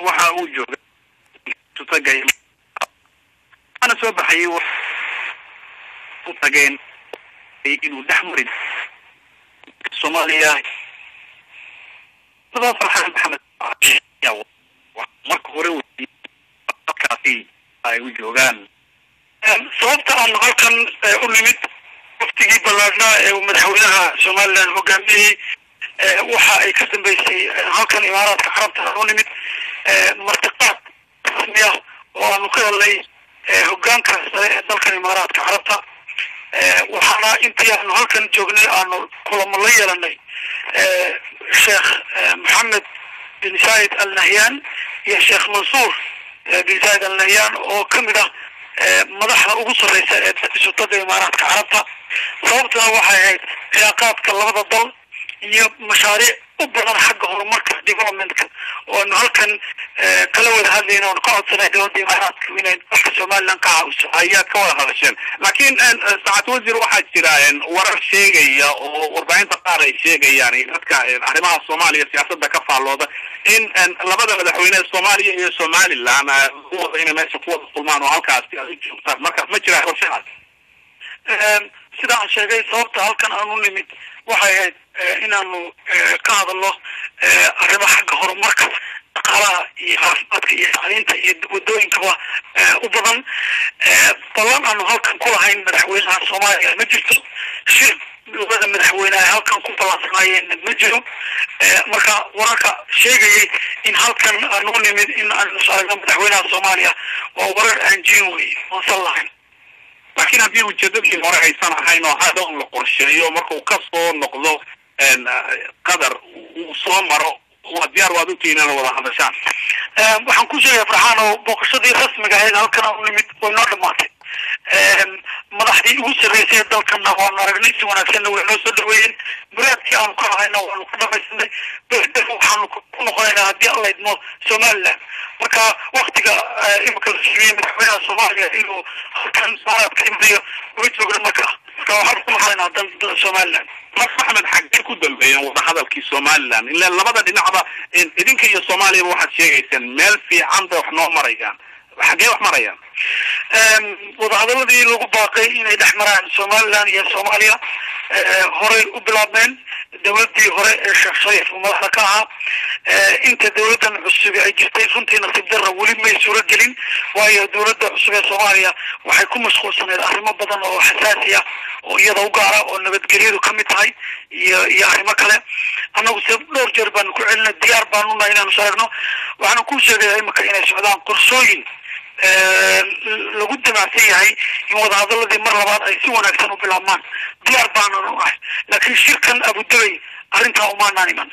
waxa uu joogay tutagay ana soo baxay u tageen inuu dhaxmarin Soomaaliya sidoo farxan Maxamed yaw marka hore uu kaasi ay u joogaan sababta aan halkan u nimid waqtigii balaadna ee madaxweynaha Soomaaliland hogaamiyay waxa ay ka dambeysay halkan Imaaraadka Carabta u nimid martiqaad rasmi ah oo aanu ka helnay hogaanka sare ee dalka Imaaraadka Carabta waxaana intii aanu halkan joognay aanu kulamo la yeelanay Sheekh Mohammed bin Zayed Al Nahyan iyo Sheekh Mansour bin Zayed Al Nahyan oo kamid ah madaxda ugu sareysa ee sultada Imaaraadka Carabta sababtuna waxay ahayd cilaaqaadka labada dal iyo mashaariic u badan xagga horumarka developmentka oo halkan kala wada hadlayna oo ka codsanay dowladda Imaaraadka inay dalka Soomaaliland ka caawiso ayaa ka wada hadasheen laakiin saacad wasiir waxa jira warar sheegaya oo warbaahinta qaar ay sheegayaan dadka arrimaha Soomaaliya siyaasadda ka faalooda in labada madaxweyne Soomaaliya iyo Somaliland inay meesha ku wada kulmaan oo halkaas ay joogtaan marka ma jira qorshahaas sida aan sheegay sababta halkan aanu nimid waxay ahayd inaanu ka hadalno arrimaha xagga horumarka dhaqaalaha iyo caafimaadka iyo tacliinta iyo wadooyinka u badan balan aanu halkan ku lahayn madaxweynaha Soomaaliya ma jirto shir labada madaxweyne halkan ku balansanayeen ma jiro marka wararka sheegayay in halkan aanu nimid in aanu saarno madaxweynaha Soomaaliya oo warar aan jirin weey oo sallahayn laakiin haddii ujeedadii hore aysan ahayn oo hadda la qorsheeyo markuu ka soo noqdo qadar uu soo maro diyaar waad u tiinana wada hadashaan waxaan ku sheegay farxaan oo booqashadii rasmiga ahayd halkan aanu nimid way noo dhamaatay madaxdii ugu sarreysay dalkana waan aragnay si wanaagsan way noo soo dhaweeyeen muraadkii aanu ka hayno waanu ka dhamaysanay waxaanu ku noqonaynaa haddii alla idmo Somaliland marka waqtiga imika la siiyay madaxweynaha Soomaaliya inuu halkan Imaaraadka imriyo way joogaan marka waxaan ku noqonaynaa dalka Somaliland Maxamed xagee ku dalbayeen wada hadalkii Somaliland ilaa labada dhinacba idinka iyo Soomaaliya waxaad sheegaysaan meel fiican bay wax noo marayaan xagee wax marayaan wada hadalladii lagu baaqay inay dhaxmaraan Somaliland iyo Soomaaliya hore u bilaabeen dawladii hore ee Sheekh Shariif madaxda ka ahaa inta dawladdan cusub ay jirtay runtii nasiib darro weli ma suura gelin waayo dawladda cusub ee Soomaaliya waxay ku mashquulsanayd arrimo badan oo xasaasi ah oo iyada u gaara oo nabadgelyadu ka mid tahay iyo arrimo kale anagu si dhowr jeer baan ku celinay diyaar baan u nahay inaanu saarno waxaan ku sheegay imika inay socdaan qorshooyin lagu damacsan yahay in wada hadalladii mar labaad ay si wanaagsan u bilaabmaan diyaar baan u nahay laakiin shirkan Abu Dhabi arrinta uma naaman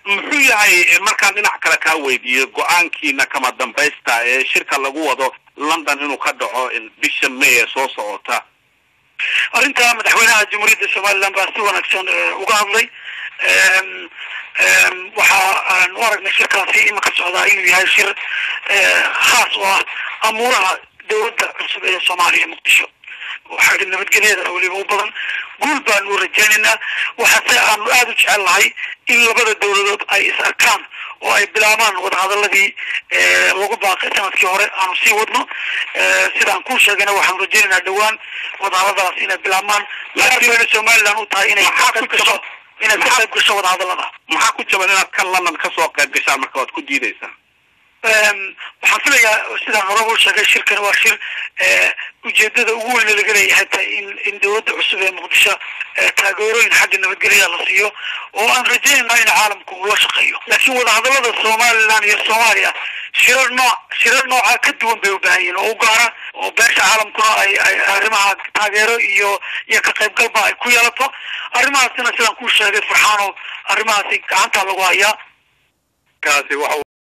muxuu yahay markaan dhinac kale ka weydiiyo go'aankiina kama dambaysta ee shirka lagu wado London inuu ka dhaco bisha May soo socota arrinta madaxweynaha Jamhuuriyadda Soomaaliland baa si wanaagsan uga hadlay waxa aan aragnay shirkaasi imika socdaa inuu yahay shir khaas ah amuraha dawladda cusub ee Soomaaliya Muqdisho waxa nabadgelyada waliba u badan guul baan u rajaynaynaa waxa aan aad u jecelahay in labada dawladood ay is arkaan oo ay bilaabaan wada hadalladii lagu baaqay sanadkii hore aanu sii wadno sidaan ku sheegayna waxaan rajaynaynaa dhawaan wada hadalladaas inay bilaabmaan laakiin Somaliland u tahay inay ka qayb gasho wada hadallada maxaa ku jaban inaad kan London ka soo qayb gashaan marka aad ku diidaysaan waxaan filayaa sidaan hore u sheegay shirkan waa shir ujeedada ugu weyn laga leeyahay in dawladda cusub ee Muqdisho taageerooyin xagga nabadgelyada la siiyo oo aan rajaynaa in caalamku uu la shaqeeyo laakiin wada hadallada Somaliland iyo Soomaaliya shirar nooca ka duwan bay u baahan yihiin oo gaara oo beesha caalamkuna ay arrimaha taageero iyo ka qaybgalba ay ku yeelato arrimahaasina sidaan ku sheegay farxaano arrimahaasi gacanta lagu hayaa kaasi